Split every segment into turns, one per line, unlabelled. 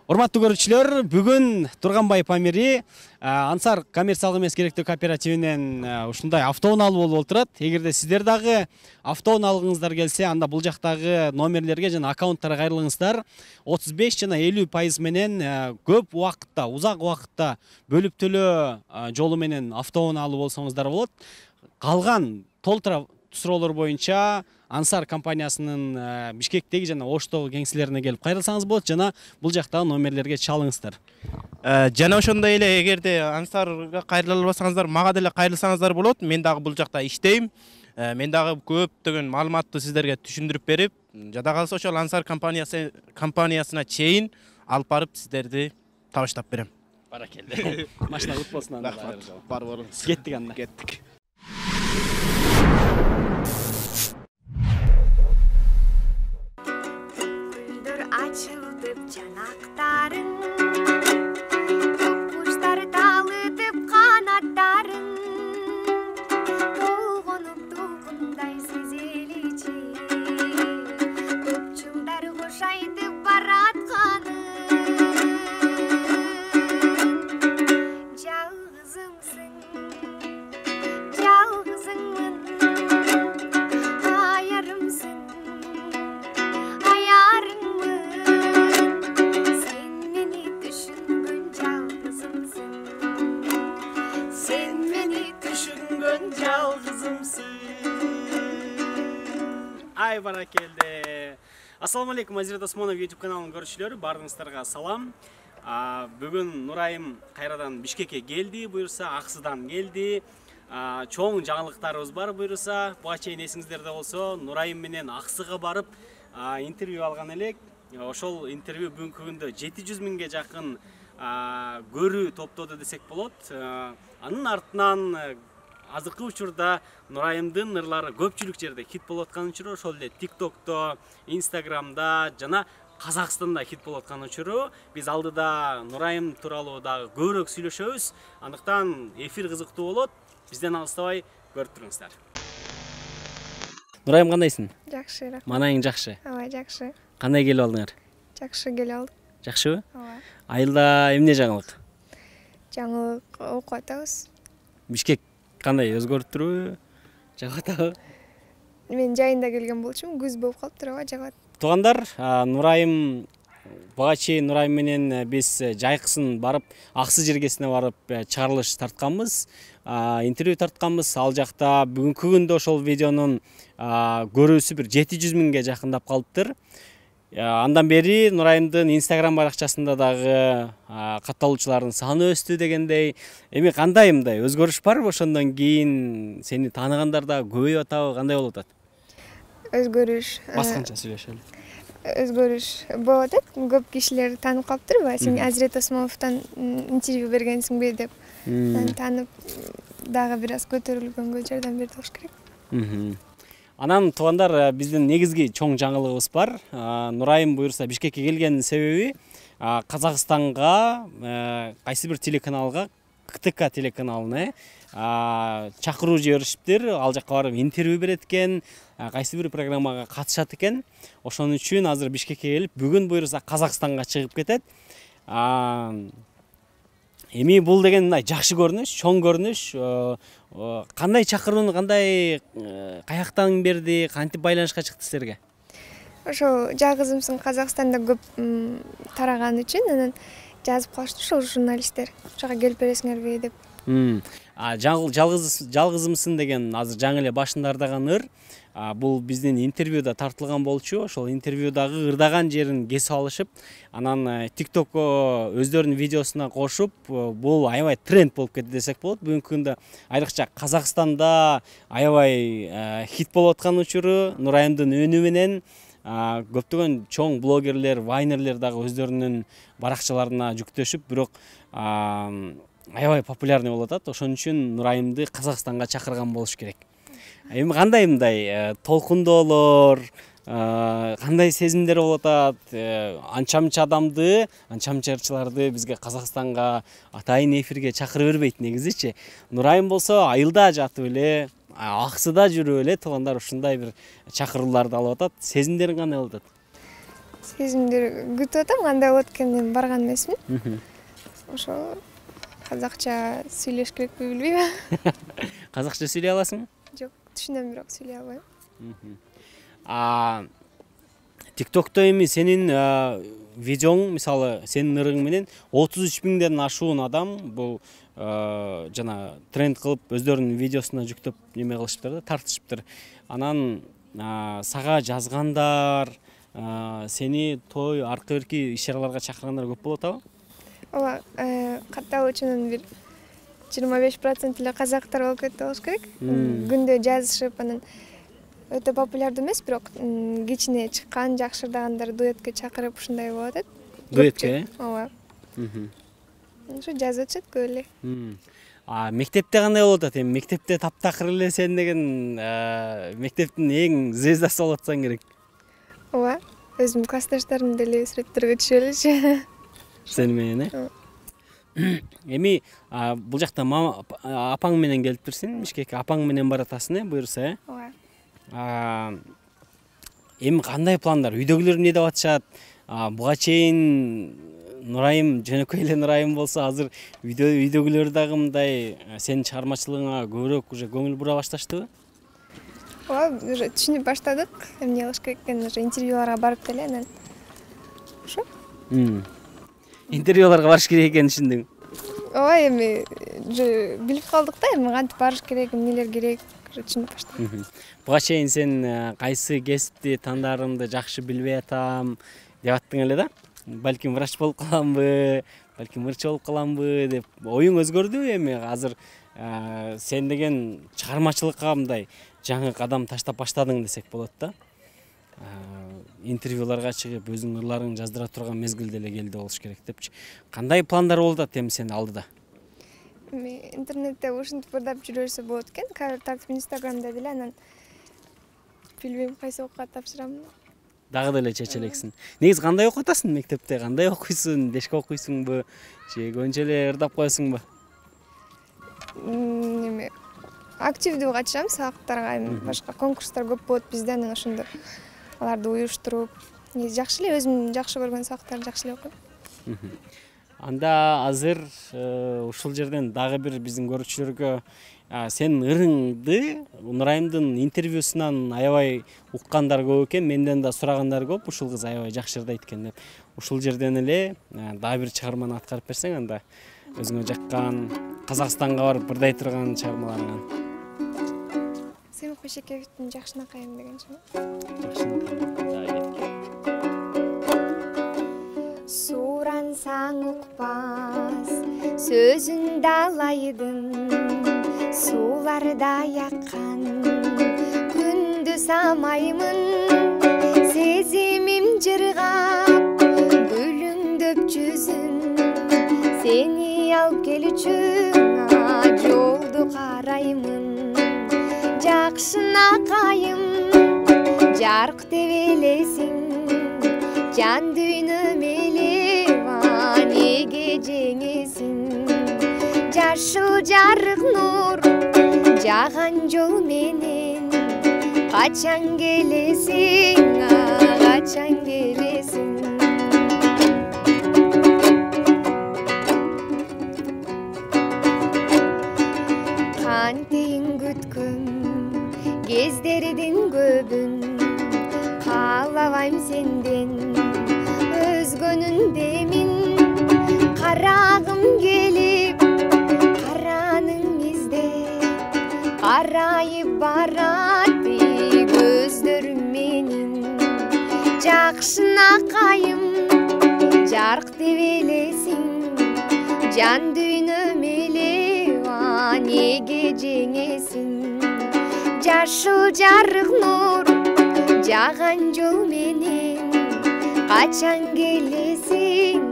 Урматтуу көрүүчүлөр, бүгүн Турганбай Памири Ансар коммерциялык эмес керектөө кооперативинен ушундай автоунаа алып болуп отурат. Эгерде сиздер дагы автоунаа алгыңыздар келсе, анда бул жактагы номерлерге жана аккаунттарга кайрылыңыздар. 35 жана 50% менен көп убакытта, узак убакытта бөлүп төлөө жолу менен автоунаа алып болсоңуздар болот. Калган толтура суроолор боюнча Ансар компаниясынын Бишкектеги жана Оштогу кеңселерине келип кайрылсаңыз болот, жана бул жактагы номерлерге чалыңыздар.
Жана ошондой эле эгерде Ансарга кайрыла албасаңыздар, мага деле кайрылсаңыздар болот. Мен дагы бул жакта иштейм. Мен дагы көптөгөн маалыматты сиздерге түшүндүрүп берип, жада калса ошол Ансар компаниясына чейин алып барып сиздерди табыштап берем.
Баракелде. Машина кут болсун анда.
Бар болуңуз.
Кеттик анда.
Кеттик.
Açıldıp çanakların, kuşlar dağılıp kanatların, dolgunup dolgunday sezilici, köpçüldar koşaydıp baratkanın, Calgızımsın, calgızımın, ayarımsın, ayarın.
Ай, баракелде. Ассаламу алейкум, Азирет Осмонов YouTube каналынын көрүүчүлөрү, баарыңыздарга салам. Бүгүн Нурайым кайрадан Бишкекке келди, буюрса Аксыдан келди. Чоң жаңылыктарыбыз бар, буюрса. Буга чейин эсиңиздерде болсо, Нурайым менен Аксыга барып интервью алган элек. Ошол интервью бүгүнкү күндө 700 миңге жакын көрүү топтоду десек болот. Анын артынан азыркы учурда Нурайымдын ырлары көпчүлүк жерде хит болуп аткан учуру, ошол эле TikTok'то, Instagram'да жана Казакстанда хит болуп аткан учуру. Биз алдыда Нурайым тууралуу дагы көбүрөөк сүйлөшөбүз. Андыктан эфир кызыктуу болот. Бизден алыстабай көрүп туруңуздар. Нурайым, кандайсың?
Жакшы, рахмат.
Манайың жакшы?
Ооба, жакшы.
Кандай келип алдыңар?
Жакшы келип алдык.
Жакшыбы?
Ооба.
Айылда эмне жаңылык?
Жаңылык окуп атабыз.
Бишкек кандай, өзгөрүп турбу? Жагып атабы?
Мен жайында келген болчумун, күз болуп калыптыр, ооба, жагат.
Туугандар, Нурайым буга чейин Нурайым менен биз жайкысын барып, Аксы жергесине барып чыгарылыш тартканбыз, интервью тартканбыз. Ал жакта бүгүнкү күндө ошол видеонун көрүүсү бир 700 миңге жакындап калыптыр. Андан бери Нурайымдын Instagram баракчасында дагы катталуучулардын саны өстү дегендей. Эми кандай мындай өзгөрүш барбы? Ошондон кийин сени тааныгандар да көбөйүп атабы, кандай болуп атат?
Өзгөрүш.
Басканча сүйлөшөлү.
Өзгөрүш болуп атат. Көп кишилер таанып калыптырбы? Сен Азирет Осмоновдон интервью бергенсиңби деп. Таанып дагы бир аз көтөрүлгөнгө жардам берди болуш керек.
Анан туугандар, биздин негизги чоң жаңылыгыбыз бар. Нурайым буюрса Бишкекке келгенин себеби Казакстанга кайсы бир телеканалга, КТК телеканалына чакыруу жиберишиптир. Ал жакка барып интервью берет экен, кайсы бир программага катышат экен. Ошон үчүн азыр Бишкекке келип, бүгүн буюрса Казакстанга чыгып кетет. Эми бул деген мындай жакшы көрүнүш, чоң көрүнүш. Кандай чакырууну, кандай каяктан берди, кантип байланышка чыкты силерге?
Ошол жагызымсың Казакстанда көп тараган үчүн анан жазып калышты ошол журналисттер. Ошого келип бересиңерби деп.
Жалгызымсың деген азыр жаңы эле башындардаган ыр. Бул биздин интервьюда тартылган болчу. Ошол интервьюдагы ырдаган жерин кесип алышып, анан TikTok'ко өздөрүнүн видеосуна кошуп, бул аябай тренд болуп кетти десек болот. Бүгүнкү күндө айрыкча Казакстанда аябай хит болуп аткан учуру Нурайымдын үнү менен көптөгөн чоң блогерлер, вайнерлер дагы өздөрүнүн баракчаларына жүктөшүп, бирок аябай популярный болуп атат. Ошон үчүн Нурайымды Казакстанга чакырган болуш керек. Эми кандай мындай толкундоолор, кандай сезимдер болуп атат? Анча-мынча адамды, анча-мынча ырчыларды бизге Казакстанга атайын эфирге чакырып бербейт негизичи. Нурайым болсо айылда жатып эле, Аксыда жүрүп эле туугандар ушундай бир чакырууларды алып атат. Сезимдериң кандай болуп атат?
сезимдер күтүп атам, кандай болот экенин барган эмесмин. Ошо казакча сүйлөш керекпи билбейм.
Казакча сүйлөй аласыңбы?
Жок, түшүнөм, бирок сүйлөй албайм.
ТикТокто эми сенин видеоң, мисалы сенин ырың менен 33 миңден ашуун адам бул жана тренд кылып өздөрүнүн видеосуна жүктөп неме кылышыптыр да, тартышыптыр. Анан сага жазгандар, сени той аркы берки иш-чараларга чакыргандар көп болуп атабы?
Ооба, катталуучунун бир 25% эле казактар болуп кетти болуш керек. Күндө жазышып, анан өтө популярдуу эмес, бирок кичине чыккан, жакшырдагандар дуэтке чакырып ушундай болуп атат.
Дуэтке?
Ооба. Ошо жазып атышат көп эле.
Мектепте кандай болуп атат? Эми мектепте таптакыр эле сен деген мектептин эң звездасы болуп атсаң керек.
Ооба, өзүмдүн классташтарым деле сүрөттөргө түшүп элечи.
Сени менен, Эми бул жакта апаң менен келиптирсиң, Бишкекке апаң менен баратасың, буюрса,
Ооба.
Эми кандай пландар? Үйдөгүлөр эмне деп атышат? Буга чейин Нурайым, жөнөкөй эле Нурайым болсо, азыр үйдөгүлөр дагы мындай сенин чыгармачылыгыңа көбүрөөк уже көңүл бура башташтыбы?
Ооба, уже түшүнүп баштадык. Эмне кылыш керек экенин, уже интервьюларга барып деле, анан ошо.
Интервьюларга барыш керек экенин түшүндүң.
Ооба, эми билип калдык да, эми кантип барыш керек, эмнелер керек, түшүнүп баштадым.
Буга чейин сен кайсы кесипти тандаарымды жакшы билбей атам деп аттың эле да? Балким врач болуп каламбы, балким ырчы болуп каламбы деп оюң өзгөрдүбү эми? Азыр сен деген чыгармачылыкка мындай жаңы кадам таштап баштадың десек болот да. Интервьюларга чыгып, өзүңнүн ырларыңды жаздыра турган мезгил деле келди болуш керек депчи. Кандай пландар болуп атат эми сенин алдыда?
Эми интернетте ушинтип ырдап жүрөрсө болот экен. Кадр тартып Инстаграмда деле, анан билбейм кайсы окууга тапшырам.
Дагы деле чечелексиң. Негизи кандай окуп атасың мектепте? Кандай окуйсуң? Дешке окуйсуңбу? Же көбүнчө эле ырдап коесуңбу?
Эми активдүү катышам сабактарга, эми башка конкурстар көп болот бизде, анан ошондо аларды уюштуруп, жакшы эле өзүм жакшы көргөн сабактарды жакшы эле окуйм.
Анда азыр ушул жерден дагы бир биздин көрүүчүлөргө сенин ырыңды Нурайымдын интервьюсунан аябай уккандар көп экен, менден да сурагандар көп, ушул кыз аябай жакшы ырдайт экен деп. Ушул жерден эле дагы бир чыгарманы аткарып берсең, анда өзүңө жаккан, Казакстанга барып ырдай турган чыгармаларыңан.
Сен Кошекеевдин Жакшынакайым деген чыгым. Сурансаң укпас, сөзүн далайдын, сууларда яккан, күндү самаймын, сезимим жыргап, гүлүңдөп жүзүм, сени алып келүүчү жолду караймын. Жакшынакайым, жарк деп элесиң, жан дүйнөм элеп неге жеңесиң. Жашыл жарык нур жаган жол менен, качан келесиң, качан келесиң. Кантейин күткөм кездердин көбүн, каалабайм сенден өзгөнүн демин. Карагым келип караның издеп, карайып барат көздөрүм менин. Жакшынакайым, жарк деп элесиң, жан дүйнөм элеп неге жеңесиң. Жашыл жарык нур жаган жол менен, качан келесиң,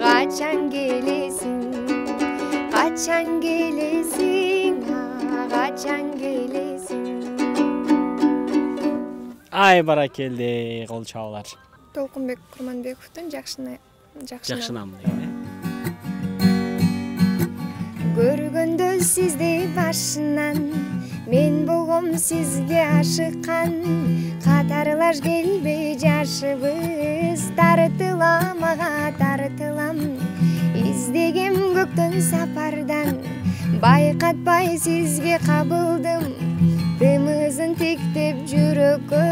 качан келесиң, качан келесиң, качан келесиң.
Ай баракелди, кол чабуулар.
Толкунбек Курманбековдун Жакшынам
деген.
Көргөндө сизди башынан, мен болгом сизге ашыккан, катарлаш келбей жашыбыз. Тартылам ага тартылам, издегем көктөн сапардан, байкатпай сизге кабылдым. Тымызын тиктеп жүрөккө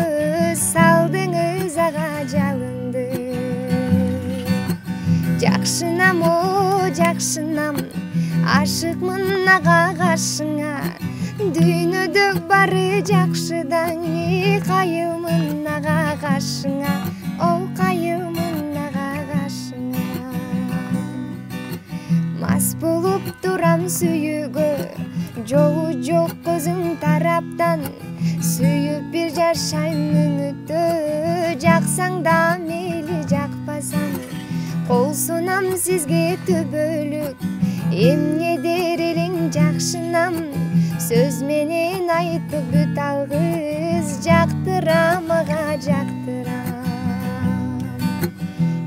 салдыңыз ага жалынды. Жакшынам о жакшынам, ашыкмын ага каршыңа. Дүйнөдө бары жакшыдан, кайылмын ага каршыңа. О кайылмын ага каршыңа. Мас болуп турам сүйүүгө, жолу жок көзүң тараптан. Сүйүп бир жашайм үмүттө, жаксаң да мейли жакпасаң. Кол сунам сизге түбөлүк, эмне дер элең жакшынам. Сөз менен айтып бүт алгыз, жактырам ага жактырам.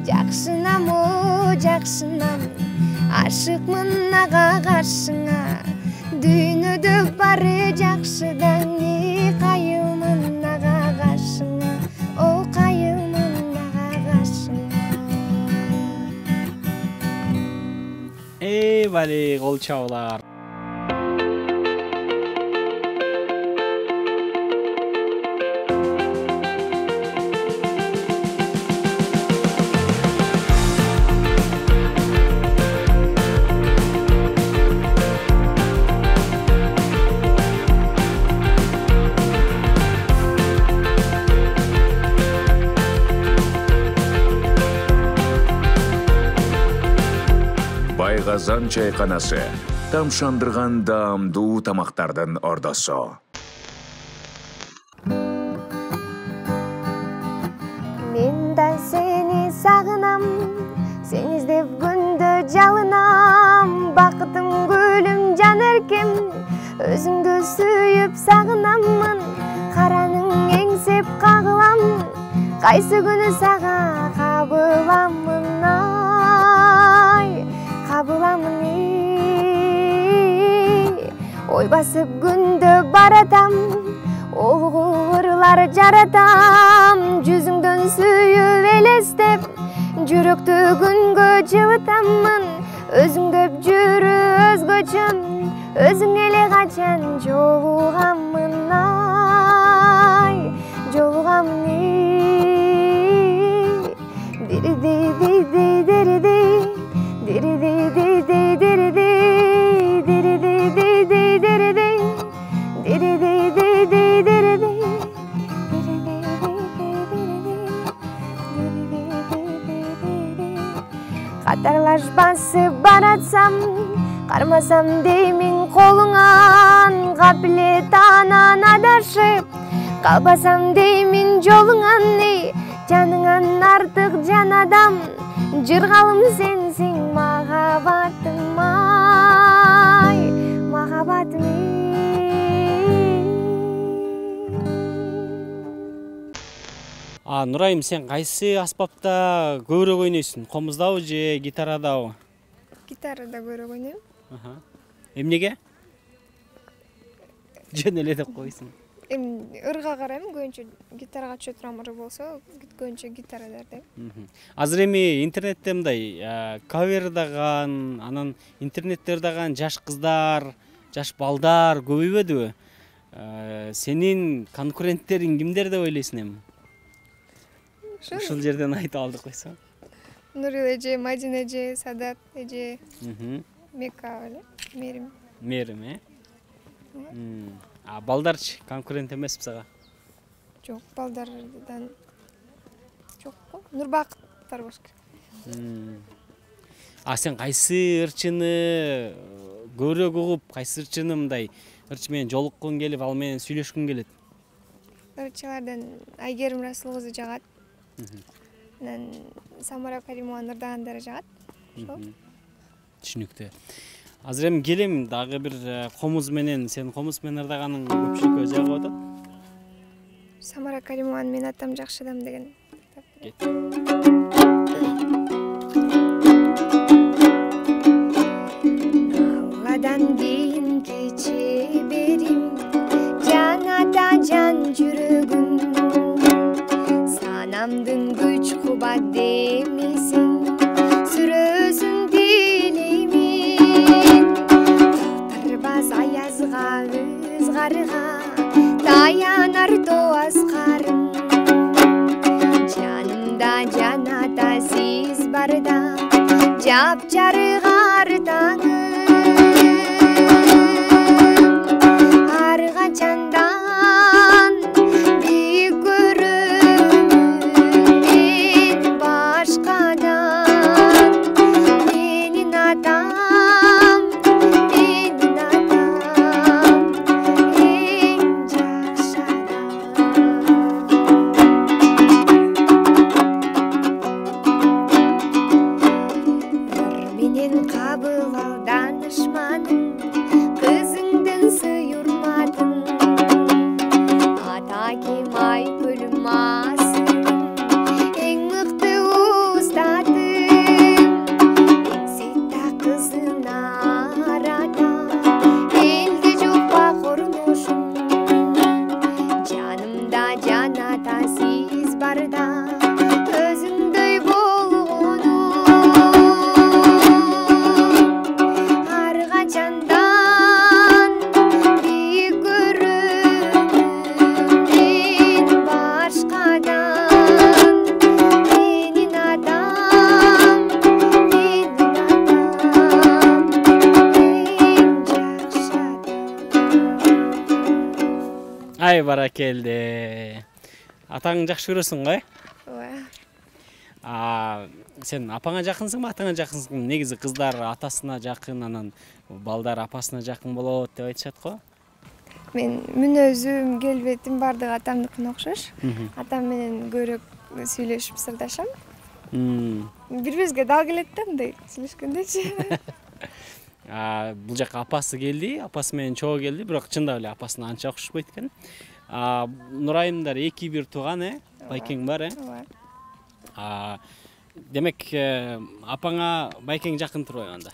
Жакшынам о жакшынам, ашыкмын ага каршыңа. Дүйнөдө бары жакшыдан, кайылмын ага каршыңа. О кайылмын ага каршыңа.
Эй, бали, кол чабуулар.
Байгазан чайканасы тамшандырган даамдуу тамактардын ордосу.
Мен да сени сагынам, сени издеп күндө жалынам. Бакытым гүлүм жан эркем, өзүңдү сүйүп сагынаммын. Караның эңсеп кагылам, кайсы күнү сага кабыламын. Ай кабыламын. Ой басып күндө баратам, олгулурлар жаратам. Жүзүңдөн сүйүп элестеп, жүрөктү күнгө жылытамын. Өзүң деп жүрү өзгөчөм, өзүң эле качан жолугамын. Ай жолугамын. Дириди диди дириди, дириди диди дириди, дириди диди дириди, дириди диди дириди, дириди диди дириди. Катарлаш басып баратсам, кармасам деймин колуңан. Капилет анан адашып, калбасам деймин жолуңан. Жаныңан артык жан адам, жыргалым сенсиң махаббатым. Ай махаббатым.
Нурайым, сен кайсы аспапта көбүрөөк ойнойсуң? Комуздабы же гитарадабы?
Гитарада көбүрөөк ойнойм.
Эмнеге? Жөн эле деп койсуң.
Ырга карайм, көбүнчө гитарага түшө турам ыр болсо, көбүнчө гитарада дейм.
Азыр эми интернетте мындай кавердаган, анан интернеттердаган жаш кыздар, жаш балдар көбөйбөдүбү? Сенин конкуренттериң кимдер деп ойлойсуң эми? Ушул жерден айтып алдык койсоң.
Нурил эже, Мадина эже, Садат эже, Мека эле, Мерим.
Мерим, балдарчы конкурент эмеспи сага?
Жок, балдардан жок го. Нурбакыттар болуш керек.
Сен кайсы ырчыны көбүрөөк угуп, кайсы ырчыны мындай ырчы менен жолуккуң келип, ал менен сүйлөшкүң келет?
Ырчылардан Айгерим Расул кызы жагат. Анан Самара Каримованын ырдагандары жагат. Ошол.
Түшүнүктүү. Азыр эми келем дагы бир комуз менен, сен комуз менен ырдаганың көпчүлүккө жагып атат.
Самара Каримованын Мен атам жакшы адам деген. Алладан кийин кече берим, жапжары кар таңым ар качандан бийик көрөмүн мен башкадан менин атам эң жакшы менен кабыл ал данышманым кызыңдын сыйурмадың ата ким айкөлүм асылым эң мыкты устатым эң сыйта кызына арата элде жокпа корунушум жанымда жаната сиз барда өзүңдөй качандан бийик көрөмүн мен башкадан менин атам эң жакшы
Ай баракелде. Атаң жакшы көрөсүң го? Сен апаңа жакынсыңбы, атаңа жакынсыңбы? Негизи кыздар атасына жакын, анан балдар апасына жакын болот деп айтышат го.
мен мүнөзүм келбетим баардыгы атамдыкына окшош. Атам менен көбүрөөк сүйлөшүп сырдашам. Бири бирибизге дал келет да мындай сүйлөшкөндечи.
Бул жака апасы келди, апасы менен чогуу келди, бирок чындап эле апасына анча окшошпойт экен. Нурайымдар 2-1 тууган, Байкең бар, Демек, апаңа Байкең жакын турбайбы анда?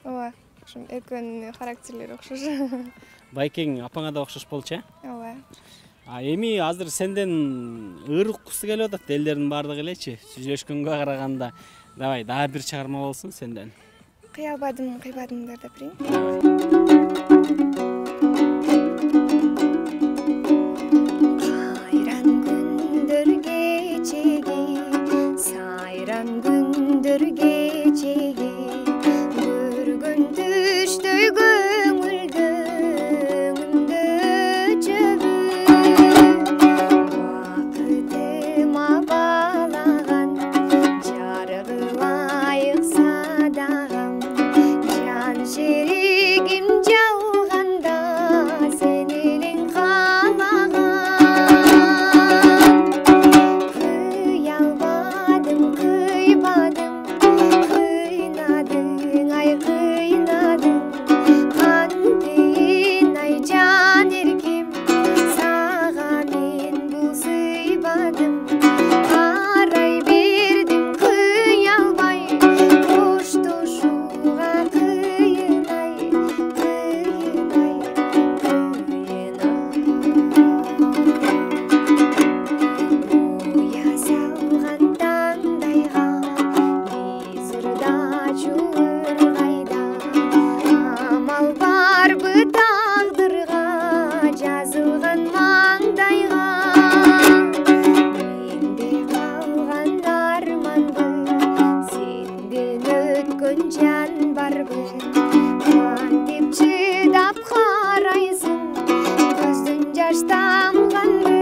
Ооба, ошо экөөнүн характерлери окшош.
Байкең апаңа да окшош болчу,
Ооба.
Эми азыр сенден ыр уккусу келип атат элдердин баардыгы элечи, сүйлөшкөнгө караганда. Давай, дагы бир чыгарма болсун сенден.
Кыялбадым, кыйбадыңдар да берейин. Кайран күндөр кечеги, сайран күндөр кечеги, көргөн түштөй көңүлдөрүндө чөбү, бакытыма балаган жарыгы ылайык садагам, жан шеригим жалганда сен элең каалаган. Кыялбадым, кыйбадым, кыйнадың, ай кыйнадың, кантейин ай жан эркем, сага мен бул сыйбадым, карай бердим кыялбай, коштошууга кыйын ай, кыйын ай, кыйын ай. Уя салган таңдайга, мизырда чуыр кайда, амал барбы тагдырга, жазылган маңдайга, менде калган арманбы, сенден өткөн жан барбы, кантип чыдап карайсың, көздүн жаш тамганды.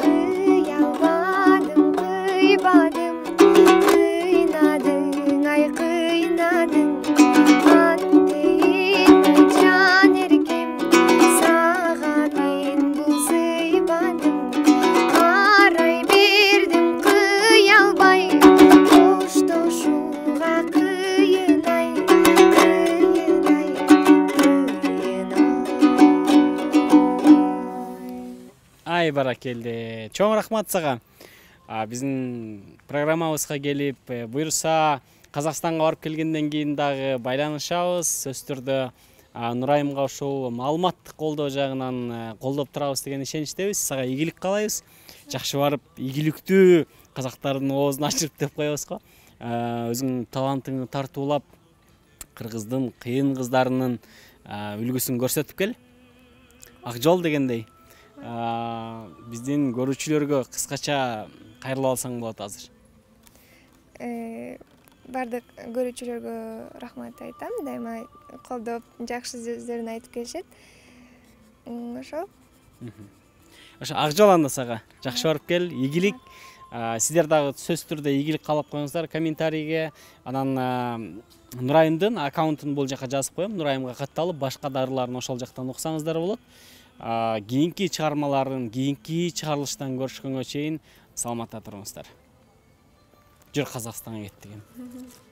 Кыялбадым, кыйбадым, кыйнадың, ай кыйнадың, кантейин ай жан эркем, сага мен бул сыйбадым, карай бердим кыялбай, коштошууга кыйын ай, кыйын ай, кыйын ай.
Ай баракелде. Чоң рахмат сага. Биздин программабызга келип, буюрса Казакстанга барып келгенден кийин дагы байланышабыз. Сөзсүз түрдө Нурайымга ушул маалыматтык колдоо жагынан колдоп турабыз деген ишеничтебиз. Сага ийгилик каалайбыз. Жакшы барып, ийгиликтүү казактардын оозун ачып деп коебуз го. Өзүңдүн талантыңды тартуулап, кыргыздын кыйын кыздарынын үлгүсүн көрсөтүп кел. Ак жол дегендей. Биздин көрүүчүлөргө кыскача кайрылып алсаң болот азыр.
бардык көрүүчүлөргө рахмат айтам. Дайыма колдоп, жакшы сөздөрүн айтып келишет. Ошол.
Ошо Акжол анда сага жакшы барып кел, ийгилик. Сиздер дагы сөзсүз түрдө ийгилик каалап коюңуздар комментарийге. Анан Нурайымдын аккаунтун бул жака жазып коем. Нурайымга катталып, башка дарыларын ошол жактан уксаңыздар болот. Кийинки чыгармаларын, кийинки чыгарылыштан көрүшкөнгө чейин саламатта туруңуздар. Жүр Казакстанга кеттик.